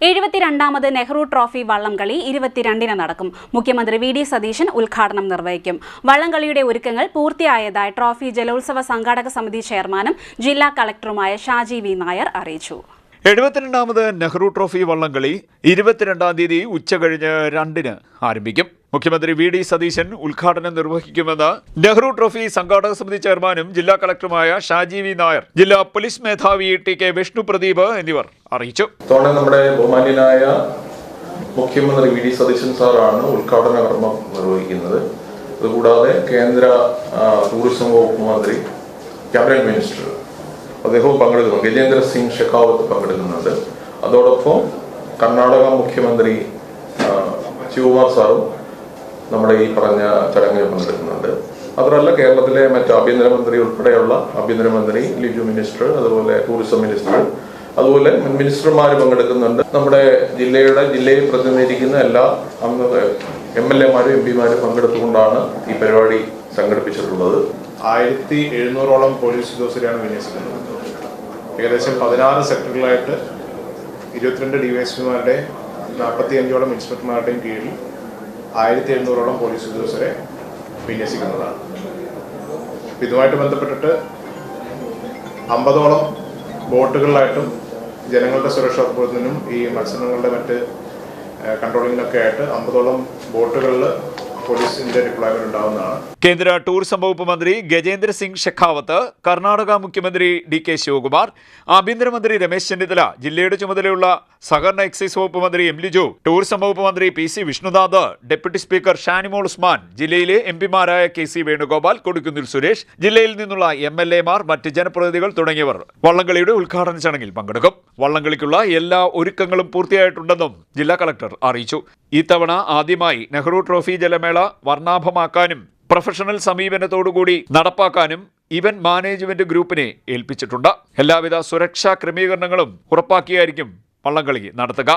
72ാമത് Nehru trophy വള്ളംകളി 22-ന് നടക്കും. മുഖ്യമന്ത്രി വി ഡി സതീശൻ ഉദ്ഘാടനം നിർവഹിക്കും. വള്ളംകളിയുടെ ഒരുക്കങ്ങൾ പൂർത്തിയായതായി ട്രോഫി ജലോത്സവ സംഘാടക സമിതി ചെയർമാനും ജില്ലാ കളക്ടറുമായ ഷാജി വി നായർ അറിയിച്ചു. 72ാമത് നെഹ്റു ട്രോഫി വള്ളംകളി 22-ാം തീയതി ഉച്ചകഴിഞ്ഞ് 2-ന് ആരംഭിക്കും. മുഖ്യമന്ത്രി വി ഡി സതീശൻ ഉദ്ഘാടനം നിർവഹിക്കുമെന്ന് നെഹ്റു ട്രോഫി സംഘാടക സമിതി ചെയർമാനും ജില്ലാ കളക്ടറുമായ ഷാജി വി നായർ, ജില്ലാ പോലീസ് മേധാവി ടി കെ വിഷ്ണു പ്രദീപ് എന്നിവർ അറിയിച്ചു. നമ്മുടെ ബഹുമാന്യനായ മുഖ്യമന്ത്രി വി ഡി സതീശൻ സാറാണ് ഉദ്ഘാടന കർമ്മം നിർവഹിക്കുന്നത്. അതുകൂടാതെ കേന്ദ്ര ടൂറിസം വകുപ്പ് മന്ത്രി, ക്യാബിനറ്റ് മിനിസ്റ്റർ അദ്ദേഹവും പങ്കെടുക്കുന്നു. ഗജേന്ദ്ര സിംഗ് ഷെഖാവത്ത് പങ്കെടുക്കുന്നുണ്ട്. അതോടൊപ്പം കർണാടക മുഖ്യമന്ത്രി ശിവകുമാർ സാറും നമ്മുടെ ഈ പറഞ്ഞ ചടങ്ങിൽ പങ്കെടുക്കുന്നുണ്ട്. മാത്രമല്ല കേരളത്തിലെ മറ്റ് ആഭ്യന്തരമന്ത്രി ഉൾപ്പെടെയുള്ള ആഭ്യന്തരമന്ത്രി, ലിജു മിനിസ്റ്റർ, അതുപോലെ ടൂറിസം മിനിസ്റ്റർ, അതുപോലെ മുൻ മിനിസ്റ്റർമാർ പങ്കെടുക്കുന്നുണ്ട്. നമ്മുടെ ജില്ലയെ പ്രതിനിധീകരിക്കുന്ന എല്ലാ MLA-മാരും MP-മാരും പങ്കെടുത്തുകൊണ്ടാണ് ഈ പരിപാടി സംഘടിപ്പിച്ചിട്ടുള്ളത്. 1700ഓളം പോലീസ് ഉദ്യോഗസ്ഥരെയാണ് വിന്യസിക്കുന്നത്. ഏകദേശം 16 സെക്ടറുകളായിട്ട് 22 DYSP-മാരുടെ 45ഓളം ഇൻസ്പെക്ടർമാരുടെയും കീഴിൽ 1700ഓളം പോലീസ് ഉദ്യോഗസ്ഥരെ വിന്യസിക്കുന്നതാണ്. ഇതുമായിട്ട് ബന്ധപ്പെട്ടിട്ട് 50ഓളം ബോട്ടുകളിലായിട്ടും ജനങ്ങളുടെ സുരക്ഷ ഉറപ്പുവരുത്തുന്നതിനും ഈ മത്സരങ്ങളുടെ മറ്റ് കൺട്രോളിങ്ങിനൊക്കെ ആയിട്ട് 50ഓളം ബോട്ടുകളിൽ പോലീസിന്റെ ഡിപ്ലോയ്മെന്റ് ഉണ്ടാവുന്നതാണ്. കേന്ദ്ര ടൂറിസം വകുപ്പ് മന്ത്രി ഗജേന്ദ്ര സിംഗ് ഷെഖാവത്ത്, കർണാടക മുഖ്യമന്ത്രി DK ശിവകുമാർ, ആഭ്യന്തരമന്ത്രി രമേശ് ചെന്നിത്തല, ജില്ലയുടെ ചുമതലയുള്ള സഹകരണ എക്സൈസ് വകുപ്പ് മന്ത്രി M. ലിജു, ടൂറിസം വകുപ്പ് മന്ത്രി PC Vishnunath, deputy speaker Shanimol Usman, ജില്ലയിലെ MP-മാരായ KC വേണുഗോപാൽ, കൊടിക്കുന്നിൽ സുരേഷ്, ജില്ലയിൽ നിന്നുള്ള MLA-മാർ, മറ്റ് ജനപ്രതിനിധികൾ തുടങ്ങിയവർ വള്ളംകളിയുടെ ഉദ്ഘാടന ചടങ്ങിൽ പങ്കെടുക്കും. വള്ളംകളിക്കുള്ള എല്ലാ ഒരുക്കങ്ങളും പൂർത്തിയായിട്ടുണ്ടെന്നും ജില്ലാ കളക്ടർ അറിയിച്ചു. ഇത്തവണ ആദ്യമായി നെഹ്റു ട്രോഫി ജലമേള വർണ്ണാഭമാക്കാനും പ്രൊഫഷണൽ സമീപനത്തോടുകൂടി നടപ്പാക്കാനും ഇവന്റ് മാനേജ്മെന്റ് ഗ്രൂപ്പിനെ ഏൽപ്പിച്ചിട്ടുണ്ട്. എല്ലാവിധ സുരക്ഷാ ക്രമീകരണങ്ങളും ഉറപ്പാക്കിയായിരിക്കും വള്ളംകളി നടത്തുക.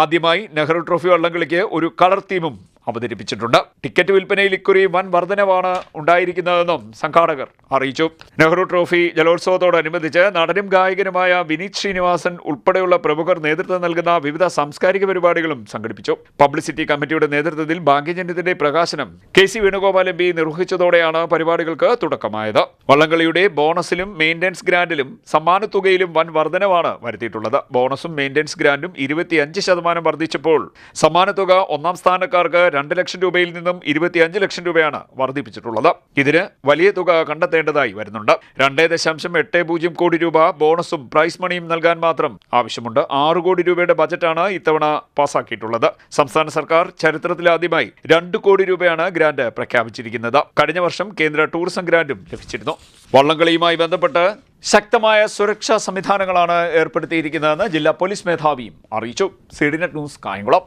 ആദ്യമായി നെഹ്റു ട്രോഫി വള്ളംകളിക്ക് ഒരു കളർ തീമും അവതരിപ്പിച്ചിട്ടുണ്ട്. ടിക്കറ്റ് വിൽപ്പനയിൽ ഇക്കുറി വൻ വർധനവാണ് ഉണ്ടായിരിക്കുന്നതെന്നും സംഘാടകർ അറിയിച്ചു. നെഹ്റു ട്രോഫി ജലോത്സവത്തോടനുബന്ധിച്ച് നടനും ഗായകനുമായ വിനീത് ശ്രീനിവാസൻ ഉൾപ്പെടെയുള്ള പ്രമുഖർ നേതൃത്വം നൽകുന്ന വിവിധ സാംസ്കാരിക പരിപാടികളും സംഘടിപ്പിച്ചു. പബ്ലിസിറ്റി കമ്മിറ്റിയുടെ നേതൃത്വത്തിൽ ഭാഗ്യജന്യത്തിന്റെ പ്രകാശനം KC വേണുഗോപാൽ MP നിർവഹിച്ചതോടെയാണ് പരിപാടികൾക്ക് തുടക്കമായത്. വള്ളംകളിയുടെ ബോണസിലും മെയിൻ്റനൻസ് ഗ്രാൻഡിലും സമ്മാനത്തുകയിലും വൻ വർധനവാണ് വരുത്തിയിട്ടുള്ളത്. ബോണസും മെയിൻ്റനൻസ് ഗ്രാൻഡും 25% വർദ്ധിച്ചപ്പോൾ സമ്മാനത്തുക ഒന്നാം സ്ഥാനക്കാർക്ക് 2 ലക്ഷം രൂപയിൽ നിന്നും 25 ലക്ഷം രൂപയാണ് വർദ്ധിപ്പിച്ചിട്ടുള്ളത്. ഇതിന് വലിയ തുക കണ്ടെത്തേണ്ടതായി വരുന്നുണ്ട്. 2.80 കോടി രൂപ ബോണസും പ്രൈസ് മണിയും നൽകാൻ മാത്രം ആവശ്യമുണ്ട്. 6 കോടി രൂപയുടെ ബജറ്റാണ് ഇത്തവണ പാസാക്കിയിട്ടുള്ളത്. സംസ്ഥാന സർക്കാർ ചരിത്രത്തിലാദ്യമായി 2 കോടി രൂപയാണ് ഗ്രാന്റ് പ്രഖ്യാപിച്ചിരിക്കുന്നത്. കഴിഞ്ഞ വർഷം കേന്ദ്ര ടൂറിസം ഗ്രാന്റും ലഭിച്ചിരുന്നു. വള്ളംകളിയുമായി ബന്ധപ്പെട്ട് ശക്തമായ സുരക്ഷാ സംവിധാനങ്ങളാണ് ഏർപ്പെടുത്തിയിരിക്കുന്നതെന്ന് ജില്ലാ പോലീസ് മേധാവിയും അറിയിച്ചു. CDNet news, Kayamkulam.